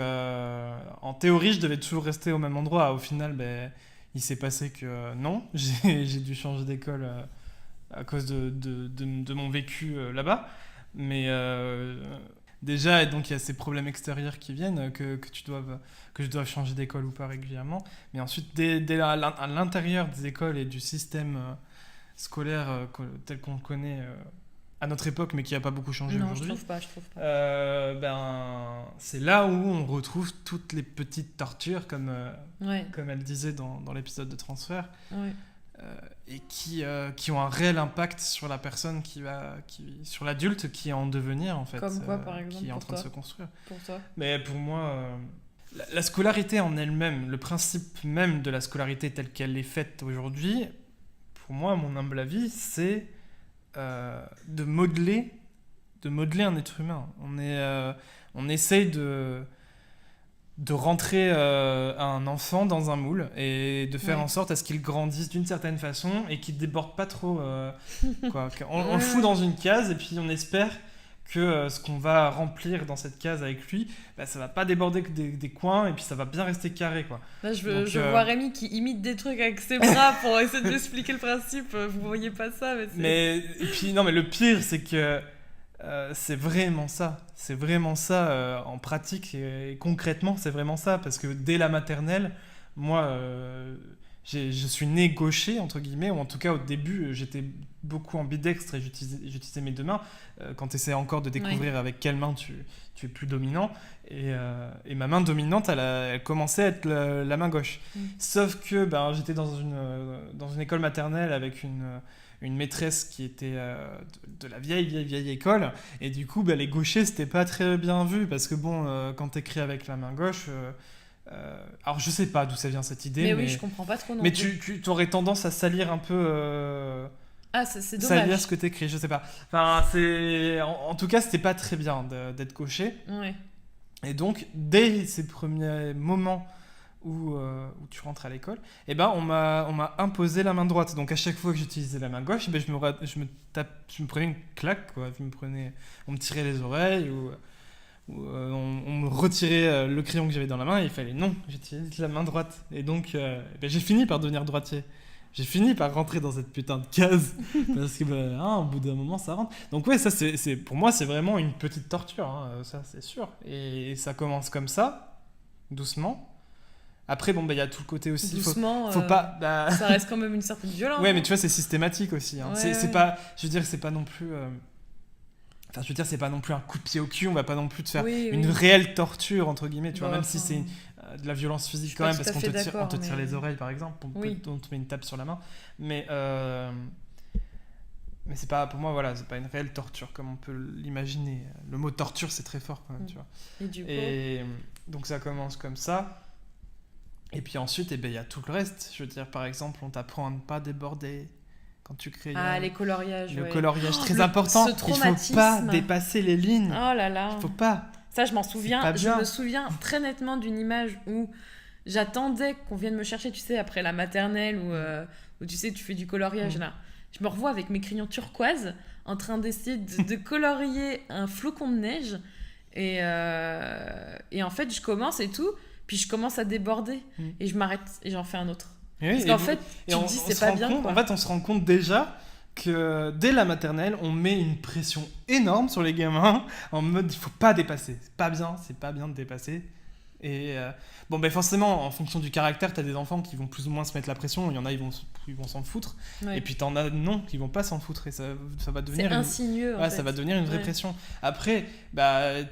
en théorie, je devais toujours rester au même endroit. Au final, il s'est passé que non, j'ai dû changer d'école à cause de mon vécu là-bas. Mais déjà, et donc il y a ces problèmes extérieurs qui viennent, que je dois changer d'école ou pas régulièrement. Mais ensuite, dès à l'intérieur des écoles et du système scolaire tel qu'on le connaît à notre époque, mais qui n'a pas beaucoup changé aujourd'hui. Non, je trouve pas. C'est là où on retrouve toutes les petites tortures, comme elle disait dans l'épisode de Transfert, et qui ont un réel impact sur la personne sur l'adulte qui est en devenir, en fait. Comme quoi, par exemple, qui est en train toi de se construire. Pour toi Mais pour moi, la scolarité en elle-même, le principe même de la scolarité telle qu'elle est faite aujourd'hui, pour moi, à mon humble avis, c'est de modeler un être humain. On essaye de rentrer un enfant dans un moule et de faire en sorte à ce qu'il grandisse d'une certaine façon et qu'il ne déborde pas trop. On le fout dans une case et puis on espère que ce qu'on va remplir dans cette case avec lui, ça va pas déborder que des coins et puis ça va bien rester carré, quoi. Là, je vois Rémi qui imite des trucs avec ses bras pour essayer de m'expliquer le principe. Vous voyez pas ça, mais et puis non, mais le pire, c'est que c'est vraiment ça. C'est vraiment ça en pratique et concrètement, c'est vraiment ça, parce que dès la maternelle, moi, je suis né gaucher, entre guillemets, ou en tout cas au début, j'étais beaucoup ambidextre et j'utilisais mes deux mains. Quand tu essaies encore de découvrir avec quelle main tu es plus dominant. Et ma main dominante, elle commençait à être la main gauche. Sauf que j'étais dans une école maternelle avec une maîtresse qui était de la vieille école. Et du coup, les gauchers, c'était pas très bien vu, parce que quand t'écris avec la main gauche... alors je sais pas d'où ça vient cette idée, mais oui, je comprends pas trop non mais plus. tu aurais tendance à salir un peu c'est dommage. Salir ce que t'écris, je sais pas. Enfin, en tout cas, c'était pas très bien d'être gaucher. Et donc dès ces premiers moments où tu rentres à l'école, on m'a imposé la main droite. Donc à chaque fois que j'utilisais la main gauche, je me prenais une claque, quoi. On me tirait les oreilles ou on me retirait le crayon que j'avais dans la main et il fallait j'utilise la main droite. Et donc j'ai fini par devenir droitier. J'ai fini par rentrer dans cette putain de case parce que au bout d'un moment ça rentre. Donc ça c'est pour moi c'est vraiment une petite torture, hein, ça c'est sûr. Et ça commence comme ça, doucement. Après il y a tout le côté aussi. Doucement. Faut pas. Ça reste quand même une certaine violence. Ouais, mais tu vois, c'est systématique aussi. Hein. C'est pas. Je veux dire, c'est pas non plus. Enfin, je veux dire, c'est pas non plus un coup de pied au cul, on va pas non plus te faire une réelle torture, entre guillemets, tu vois, même si c'est de la violence physique quand même, parce qu'on te tire les oreilles, par exemple, on te met une tape sur la main. Mais c'est pas, pour moi, voilà, c'est pas une réelle torture, comme on peut l'imaginer. Le mot torture, c'est très fort quand même, tu vois. Et donc ça commence comme ça. Et puis ensuite, il y a tout le reste. Je veux dire, par exemple, on t'apprend à ne pas déborder. Quand tu crées les coloriages. Le coloriage, très important. Il ne faut pas dépasser les lignes. Oh là là. Il ne faut pas. Ça, je m'en souviens. Je me souviens très nettement d'une image où j'attendais qu'on vienne me chercher, tu sais, après la maternelle où tu sais, tu fais du coloriage là. Je me revois avec mes crayons turquoise en train d'essayer de colorier un flocon de neige. Et en fait, je commence et tout, puis je commence à déborder. Et je m'arrête et j'en fais un autre. Parce qu'en fait, tu te dis, c'est pas bien. En fait, on se rend compte déjà que dès la maternelle, on met une pression énorme sur les gamins en mode il faut pas dépasser. C'est pas bien de dépasser. Et forcément, en fonction du caractère, t'as des enfants qui vont plus ou moins se mettre la pression, il y en a, ils vont s'en foutre, et puis t'en as non, qui vont pas s'en foutre, et ça va devenir c'est insinueux, en fait. ça va devenir une vraie pression. Après,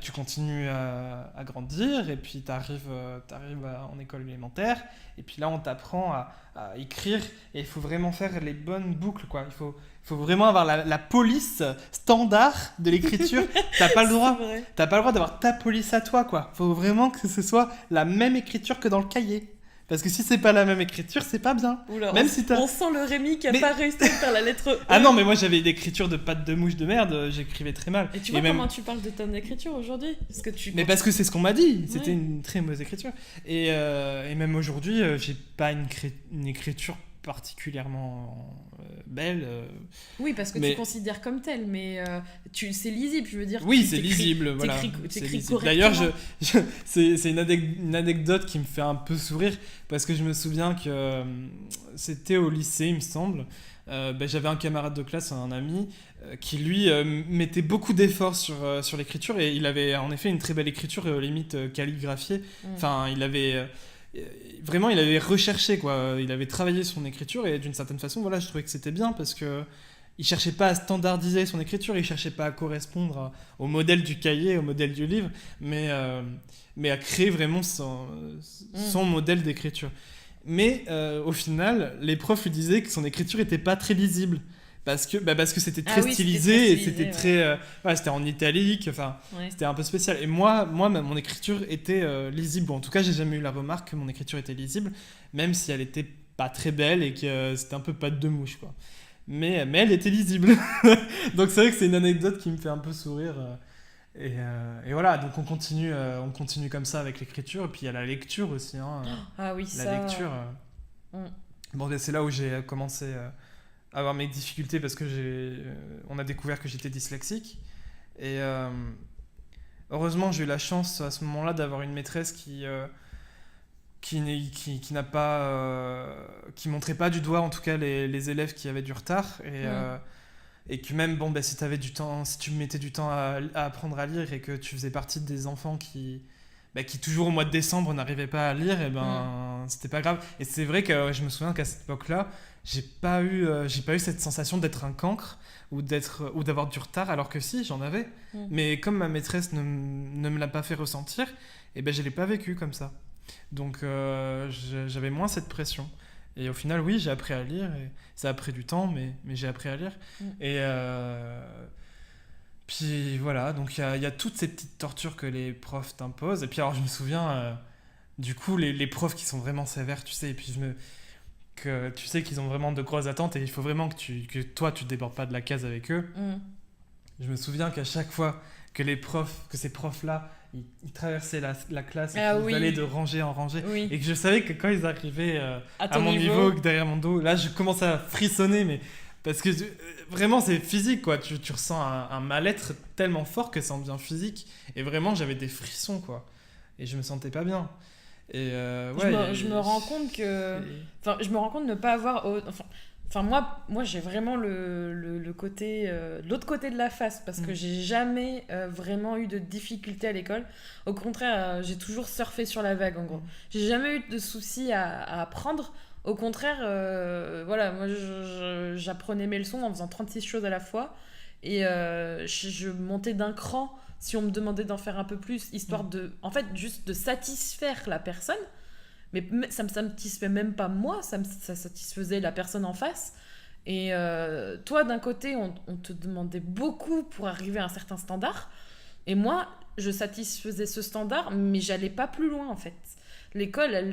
tu continues à grandir, et puis t'arrives en école élémentaire, et puis là on t'apprend à écrire, et il faut vraiment faire les bonnes boucles, quoi. Il faut vraiment avoir la police standard de l'écriture. T'as pas le droit d'avoir ta police à toi, quoi. Faut vraiment que ce soit la même écriture que dans le cahier. Parce que si c'est pas la même écriture, c'est pas bien. Oula, on sent le Rémi qui a pas réussi à faire la lettre E. Ah non, mais moi j'avais une écriture de patte de mouche de merde, j'écrivais très mal. Et tu vois comment tu parles de ton écriture aujourd'hui ? Parce que c'est ce qu'on m'a dit, c'était une très mauvaise écriture. Et même aujourd'hui, j'ai pas une écriture particulièrement belle. Oui, parce que tu considères comme telle, mais c'est lisible, je veux dire. Oui, c'est lisible, voilà. T'écris correctement. D'ailleurs, c'est une anecdote qui me fait un peu sourire, parce que je me souviens que c'était au lycée, il me semble. J'avais un camarade de classe, un ami, qui lui mettait beaucoup d'efforts sur l'écriture, et il avait en effet une très belle écriture, limite calligraphiée. Enfin, il avait recherché, quoi. Il avait travaillé son écriture, et d'une certaine façon, voilà, je trouvais que c'était bien, parce que il cherchait pas à standardiser son écriture, il cherchait pas à correspondre au modèle du cahier, au modèle du livre, mais à créer vraiment son modèle d'écriture. Mais au final, les profs lui disaient que son écriture était pas très lisible. Parce que c'était très stylisé, et c'était très c'était en italique, enfin c'était un peu spécial. Et moi mon écriture était lisible. Bon, en tout cas, j'ai jamais eu la remarque que mon écriture était lisible, même si elle était pas très belle et que c'était un peu patte de mouche, quoi. Mais elle était lisible. Donc c'est vrai que c'est une anecdote qui me fait un peu sourire. Et voilà, donc on continue comme ça avec l'écriture, et puis il y a la lecture aussi, hein. Ah oui, lecture. Bon, c'est là où j'ai commencé avoir mes difficultés, parce que on a découvert que j'étais dyslexique, et heureusement j'ai eu la chance à ce moment-là d'avoir une maîtresse qui n'a pas qui montrait pas du doigt, en tout cas, les élèves qui avaient du retard, et que même si t'avais du temps, si tu mettais du temps à apprendre à lire, et que tu faisais partie des enfants qui toujours au mois de décembre n'arrivaient pas à lire, c'était pas grave. Et c'est vrai que je me souviens qu'à cette époque-là, j'ai pas eu cette sensation d'être un cancre ou d'avoir du retard, alors que si, j'en avais. Mais comme ma maîtresse ne me l'a pas fait ressentir, je l'ai pas vécu comme ça. Donc j'avais moins cette pression. Et au final, oui, j'ai appris à lire, et ça a pris du temps, mais j'ai appris à lire. Et puis voilà, donc il y a toutes ces petites tortures que les profs t'imposent. Et puis alors je me souviens, du coup, les profs qui sont vraiment sévères, tu sais, et puis que tu sais qu'ils ont vraiment de grosses attentes, et il faut vraiment que toi tu débordes pas de la case avec eux. Je me souviens qu'à chaque fois que ces profs-là, ils traversaient la classe, et qu'ils allaient de rangée en rangée, et que je savais que quand ils arrivaient à mon niveau, derrière mon dos, là je commençais à frissonner, mais parce que vraiment c'est physique, quoi. Tu ressens un mal-être tellement fort que ça en devient physique, et vraiment j'avais des frissons, quoi, et je me sentais pas bien. Et je me rends compte que je me rends compte de ne pas avoir moi j'ai vraiment le côté l'autre côté de la face, parce que j'ai jamais vraiment eu de difficultés à l'école. Au contraire, j'ai toujours surfé sur la vague, en gros. J'ai jamais eu de soucis à apprendre. Au contraire, moi j'apprenais mes leçons en faisant 36 choses à la fois, et je montais d'un cran si on me demandait d'en faire un peu plus, histoire en fait, juste de satisfaire la personne. Mais ça me satisfait même pas moi, ça satisfaisait la personne en face. Et toi, d'un côté, on te demandait beaucoup pour arriver à un certain standard, et moi, je satisfaisais ce standard, mais j'allais pas plus loin, en fait. L'école, elle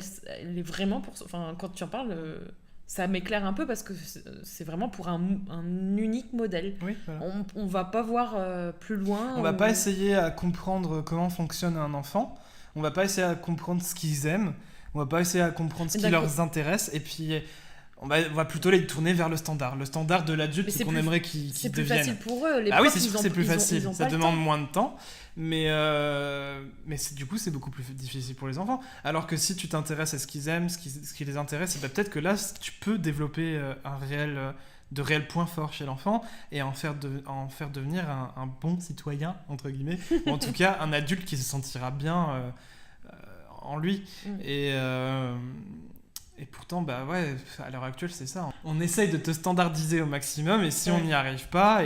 est vraiment pour... Enfin, quand tu en parles, ça m'éclaire un peu, parce que c'est vraiment pour un unique modèle. Oui, voilà. On va pas voir plus loin. On va pas essayer à comprendre comment fonctionne un enfant. On va pas essayer à comprendre ce qu'ils aiment. on va pas essayer à comprendre ce qui leur intéresse, et puis on va plutôt les tourner vers le standard de l'adulte qu'on aimerait qu'ils deviennent. C'est plus facile pour eux. Oui, c'est sûr que c'est plus facile. Ça demande moins de temps, mais du coup, c'est beaucoup plus difficile pour les enfants. Alors que si tu t'intéresses à ce qu'ils aiment, ce qui les intéresse, et peut-être que là, tu peux développer de réels points forts chez l'enfant et en faire devenir un bon citoyen, entre guillemets, ou en tout cas un adulte qui se sentira bien en lui. Et pourtant, à l'heure actuelle, c'est ça. On essaye de te standardiser au maximum, et si on n'y arrive pas,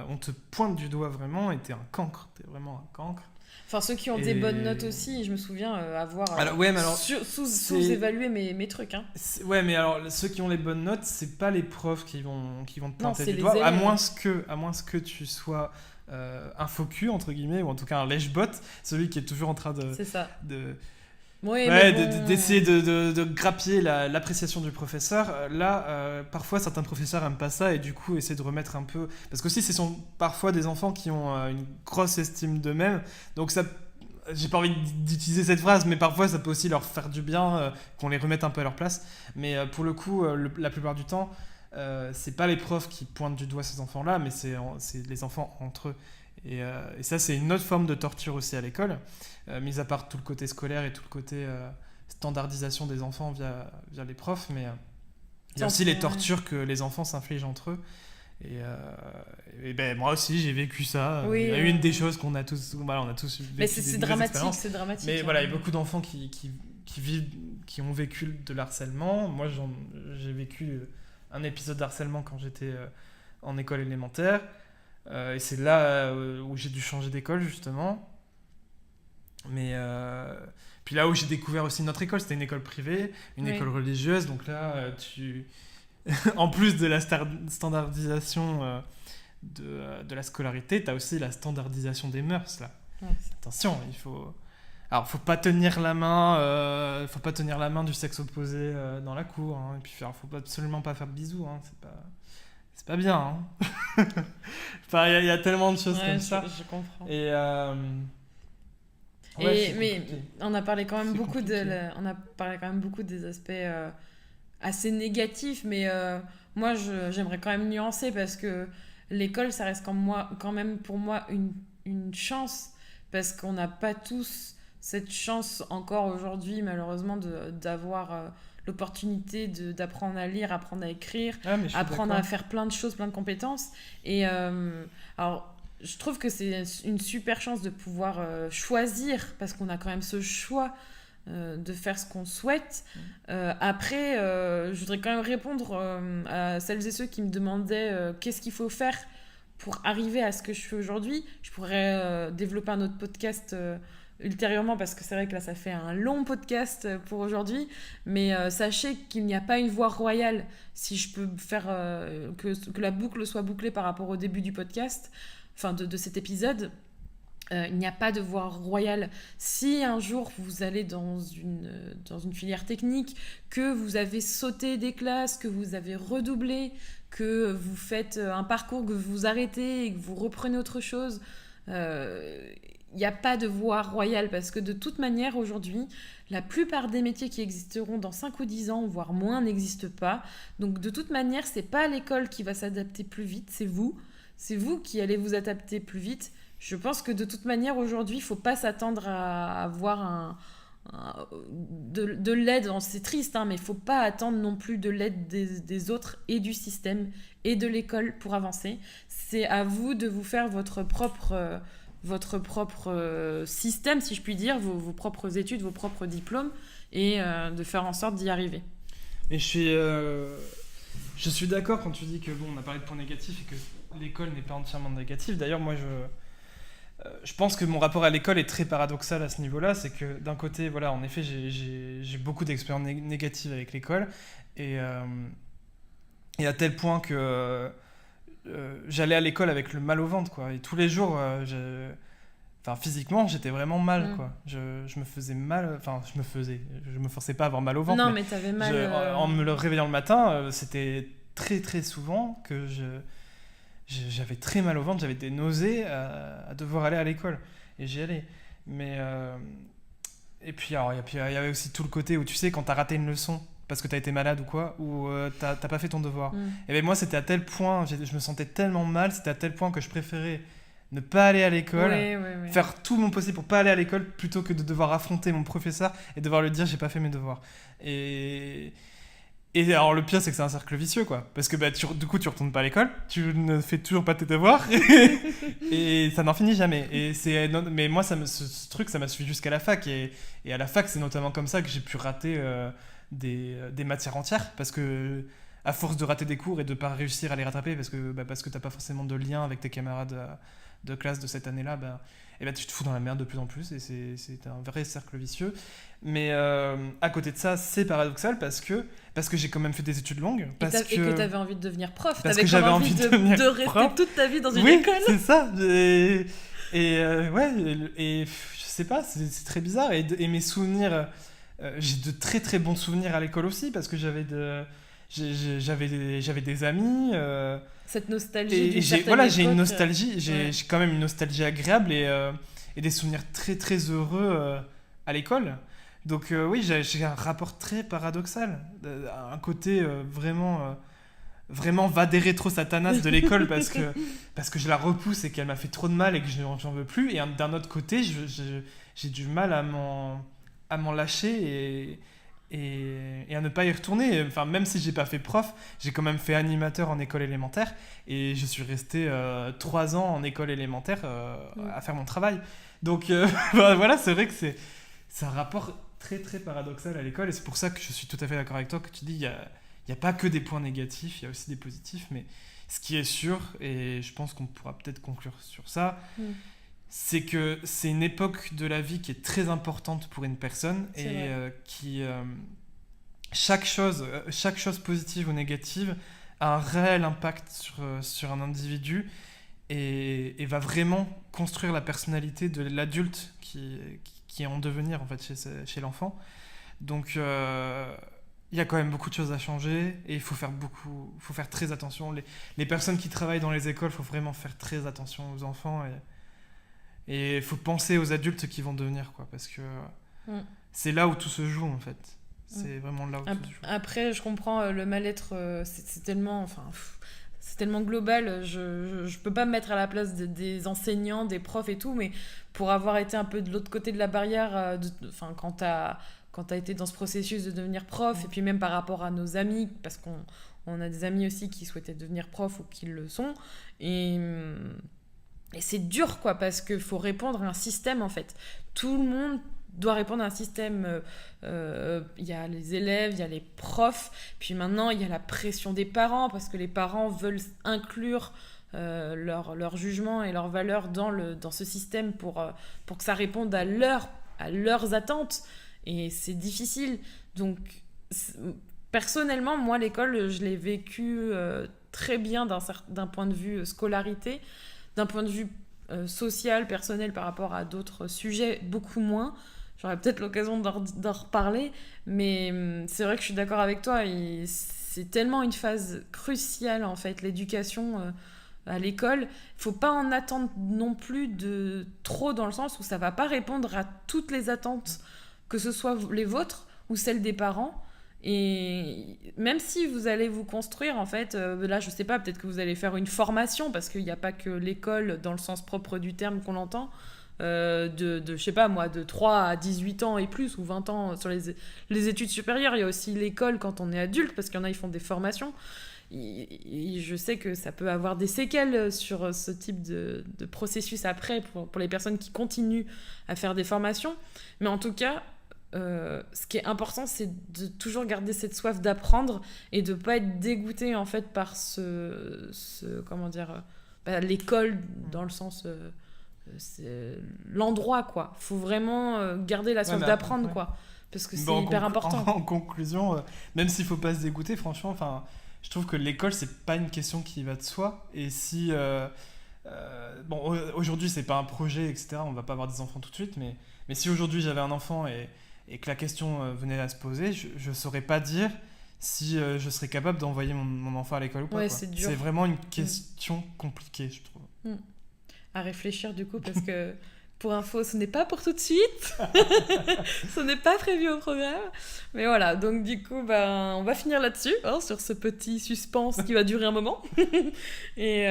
on te pointe du doigt vraiment, et t'es un cancre. T'es vraiment un cancre. Enfin, ceux qui ont des bonnes notes aussi, je me souviens avoir sous-évalué mes trucs. Hein. Mais alors, ceux qui ont les bonnes notes, c'est pas les profs qui vont te pointer du doigt, à moins que tu sois un faux cul, entre guillemets, ou en tout cas un lèche-bot, celui qui est toujours en train de... C'est ça. D'essayer de grappiller l'appréciation du professeur. Là, parfois, certains professeurs n'aiment pas ça et du coup, essaient de remettre un peu... Parce qu'aussi, ce sont parfois des enfants qui ont une grosse estime d'eux-mêmes. Donc, ça... J'ai pas envie d'utiliser cette phrase, mais parfois, ça peut aussi leur faire du bien qu'on les remette un peu à leur place. Mais pour le coup, la plupart du temps, c'est pas les profs qui pointent du doigt ces enfants-là, mais c'est les enfants entre eux. Et ça, c'est une autre forme de torture aussi à l'école, mis à part tout le côté scolaire et tout le côté standardisation des enfants via les profs, mais il y a aussi les tortures que les enfants s'infligent entre eux. Et moi aussi, j'ai vécu ça. Oui, une des choses qu'on a tous, on a tous vécu. Mais c'est dramatique. Mais voilà, il y a beaucoup d'enfants qui ont vécu de l'harcèlement. Moi, j'ai vécu un épisode d'harcèlement quand j'étais en école élémentaire. Et c'est là où j'ai dû changer d'école, justement. Mais puis là où j'ai découvert aussi notre école, c'était une école privée, une école religieuse. Donc là, en plus de la standardisation de la scolarité, tu as aussi la standardisation des mœurs, là. Ouais. Attention, faut pas tenir la main du sexe opposé dans la cour, hein. Et puis faut absolument pas faire de bisous, hein. C'est pas bien, hein. Enfin, il y a tellement de choses comme ça. Je comprends. Mais on a parlé quand même beaucoup des aspects assez négatifs, mais moi j'aimerais quand même nuancer, parce que l'école, ça reste quand même pour moi une chance, parce qu'on n'a pas tous cette chance encore aujourd'hui, malheureusement, d'avoir l'opportunité d'apprendre à lire, apprendre à écrire, apprendre à faire plein de choses, plein de compétences. Et alors, je trouve que c'est une super chance de pouvoir choisir, parce qu'on a quand même ce choix de faire ce qu'on souhaite. Après, je voudrais quand même répondre à celles et ceux qui me demandaient qu'est-ce qu'il faut faire pour arriver à ce que je fais aujourd'hui. Je pourrais développer un autre podcast ultérieurement, parce que c'est vrai que là ça fait un long podcast pour aujourd'hui, mais sachez qu'il n'y a pas une voie royale, si je peux faire que la boucle soit bouclée par rapport au début du podcast, enfin de cet épisode. Il n'y a pas de voie royale. Si un jour vous allez dans une filière technique, que vous avez sauté des classes, que vous avez redoublé, que vous faites un parcours, que vous arrêtez et que vous reprenez autre chose, il n'y a pas de voie royale, parce que de toute manière, aujourd'hui, la plupart des métiers qui existeront dans 5 ou 10 ans, voire moins, n'existent pas. Donc de toute manière, c'est pas l'école qui va s'adapter plus vite, c'est vous. C'est vous qui allez vous adapter plus vite. Je pense que de toute manière, aujourd'hui, il ne faut pas s'attendre à avoir de l'aide. C'est triste, hein, mais il ne faut pas attendre non plus de l'aide des autres et du système et de l'école pour avancer. C'est à vous de vous faire votre propre système, si je puis dire, vos propres études, vos propres diplômes, et de faire en sorte d'y arriver. Et je suis d'accord quand tu dis que on a parlé de points négatifs et que l'école n'est pas entièrement négative. D'ailleurs, moi, je pense que mon rapport à l'école est très paradoxal à ce niveau-là. C'est que d'un côté, voilà, en effet, j'ai beaucoup d'expériences négatives avec l'école, et à tel point que j'allais à l'école avec le mal au ventre, quoi. Et tous les jours, physiquement, j'étais vraiment mal, quoi. Je me faisais mal. Je me forçais pas à avoir mal au ventre. Non, mais t'avais mal. En me réveillant le matin, c'était très très souvent que j'avais très mal au ventre, j'avais des nausées à devoir aller à l'école, et j'y allais. Mais Et puis, alors, il y avait aussi tout le côté où, tu sais, quand t'as raté une leçon parce que t'as été malade ou quoi, ou t'as pas fait ton devoir. Et ben moi, c'était à tel point, je me sentais tellement mal, c'était à tel point que je préférais ne pas aller à l'école, faire tout mon possible pour pas aller à l'école, plutôt que de devoir affronter mon professeur et devoir lui dire j'ai pas fait mes devoirs. Et alors le pire, c'est que c'est un cercle vicieux, quoi. Parce que du coup, tu retournes pas à l'école, tu ne fais toujours pas tes devoirs, et ça n'en finit jamais. Mais moi, ce truc, ça m'a suivi jusqu'à la fac. Et à la fac, c'est notamment comme ça que j'ai pu rater des matières entières. Parce que, à force de rater des cours et de pas réussir à les rattraper, parce que t'as pas forcément de lien avec tes camarades de classe de cette année-là, tu te fous dans la merde de plus en plus. Et c'est un vrai cercle vicieux. Mais à côté de ça, c'est paradoxal parce que j'ai quand même fait des études longues. Et que tu avais envie de devenir prof. Parce que j'avais envie de rester toute ta vie dans une oui, école. C'est ça. Je sais pas, c'est très bizarre. Et mes souvenirs, j'ai de très très bons souvenirs à l'école aussi parce que j'avais des amis. Cette nostalgie. J'ai une nostalgie. J'ai quand même une nostalgie agréable et des souvenirs très très heureux à l'école. Donc oui, j'ai un rapport très paradoxal, un côté vraiment va des rétro satanas de l'école parce que je la repousse et qu'elle m'a fait trop de mal et que j'en veux plus. Et d'un autre côté, j'ai du mal à m'en lâcher et à ne pas y retourner. Enfin, même si j'ai pas fait prof, j'ai quand même fait animateur en école élémentaire et je suis resté 3 ans en école élémentaire à faire mon travail. Donc voilà, c'est vrai que c'est un rapport très très paradoxal à l'école et c'est pour ça que je suis tout à fait d'accord avec toi que tu dis il y a pas que des points négatifs, il y a aussi des positifs, mais ce qui est sûr, et je pense qu'on pourra peut-être conclure sur ça, c'est que c'est une époque de la vie qui est très importante pour une personne et qui chaque chose positive ou négative a un réel impact sur un individu et va vraiment construire la personnalité de l'adulte qui est en devenir en fait chez l'enfant. Donc il y a quand même beaucoup de choses à changer et il faut faire très attention. Les personnes qui travaillent dans les écoles, il faut vraiment faire très attention aux enfants et il faut penser aux adultes qui vont devenir, quoi, parce que c'est là où tout se joue en fait. C'est vraiment là où tout se joue. Après, je comprends le mal-être, c'est tellement... c'est tellement global, je peux pas me mettre à la place des enseignants, des profs et tout, mais pour avoir été un peu de l'autre côté de la barrière, quand t'as été dans ce processus de devenir prof, et puis même par rapport à nos amis, parce qu'on a des amis aussi qui souhaitaient devenir prof ou qui le sont, et c'est dur, quoi, parce qu'il faut répondre à un système, en fait. Tout le monde doit répondre à un système. Il y a les élèves, il y a les profs, puis maintenant il y a la pression des parents parce que les parents veulent inclure leur jugement et leurs valeurs dans ce système pour que ça réponde à leurs attentes, et c'est difficile. Donc personnellement, moi l'école je l'ai vécue très bien d'un point de vue scolarité, d'un point de vue social, personnel par rapport à d'autres sujets, beaucoup moins. J'aurai peut-être l'occasion d'en reparler, mais c'est vrai que je suis d'accord avec toi. C'est tellement une phase cruciale, en fait, l'éducation à l'école. Il ne faut pas en attendre non plus de trop, dans le sens où ça ne va pas répondre à toutes les attentes, que ce soit les vôtres ou celles des parents. Et même si vous allez vous construire, en fait, là, je ne sais pas, peut-être que vous allez faire une formation, parce qu'il n'y a pas que l'école, dans le sens propre du terme, qu'on entend. Je sais pas moi, de 3 à 18 ans et plus, ou 20 ans sur les études supérieures. Il y a aussi l'école quand on est adulte, parce qu'il y en a, ils font des formations. Et je sais que ça peut avoir des séquelles sur ce type de processus après, pour les personnes qui continuent à faire des formations. Mais en tout cas, ce qui est important, c'est de toujours garder cette soif d'apprendre et de pas être dégoûté, en fait, par comment dire, l'école, dans le sens... c'est l'endroit, quoi. Faut vraiment garder la soif d'apprendre, quoi, parce que c'est hyper important. En conclusion, même s'il faut pas se dégoûter, franchement, je trouve que l'école, c'est pas une question qui va de soi. Et si aujourd'hui c'est pas un projet, etc., on va pas avoir des enfants tout de suite, mais si aujourd'hui j'avais un enfant et que la question venait à se poser, je saurais pas dire si je serais capable d'envoyer mon enfant à l'école ou pas, quoi. C'est dur. C'est vraiment une question compliquée, je trouve. À réfléchir, du coup, parce que Pour info, ce n'est pas pour tout de suite. Ce n'est pas prévu au programme. Mais voilà, donc du coup, on va finir là-dessus, sur ce petit suspense qui va durer un moment. Et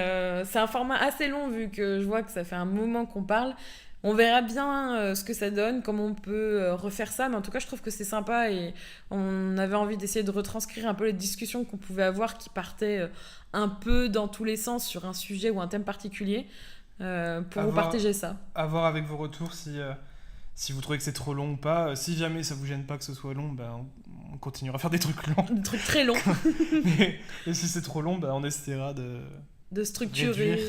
c'est un format assez long, vu que je vois que ça fait un moment qu'on parle. On verra bien ce que ça donne, comment on peut refaire ça. Mais en tout cas, je trouve que c'est sympa. Et on avait envie d'essayer de retranscrire un peu les discussions qu'on pouvait avoir qui partaient un peu dans tous les sens sur un sujet ou un thème particulier. Pour vous partager ça. À voir avec vos retours si vous trouvez que c'est trop long ou pas. Si jamais ça vous gêne pas que ce soit long, on continuera à faire des trucs longs. Des trucs très longs. et si c'est trop long, on essaiera de structurer,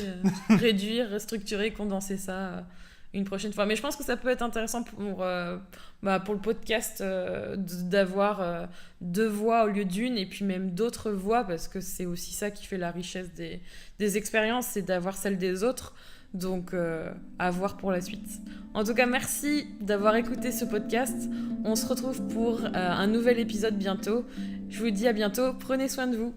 réduire, restructurer, condenser ça une prochaine fois. Mais je pense que ça peut être intéressant pour le podcast d'avoir 2 voix au lieu d'une, et puis même d'autres voix, parce que c'est aussi ça qui fait la richesse des expériences, c'est d'avoir celle des autres. Donc, à voir pour la suite. En tout cas, merci d'avoir écouté ce podcast. On se retrouve pour un nouvel épisode bientôt. Je vous dis à bientôt. Prenez soin de vous.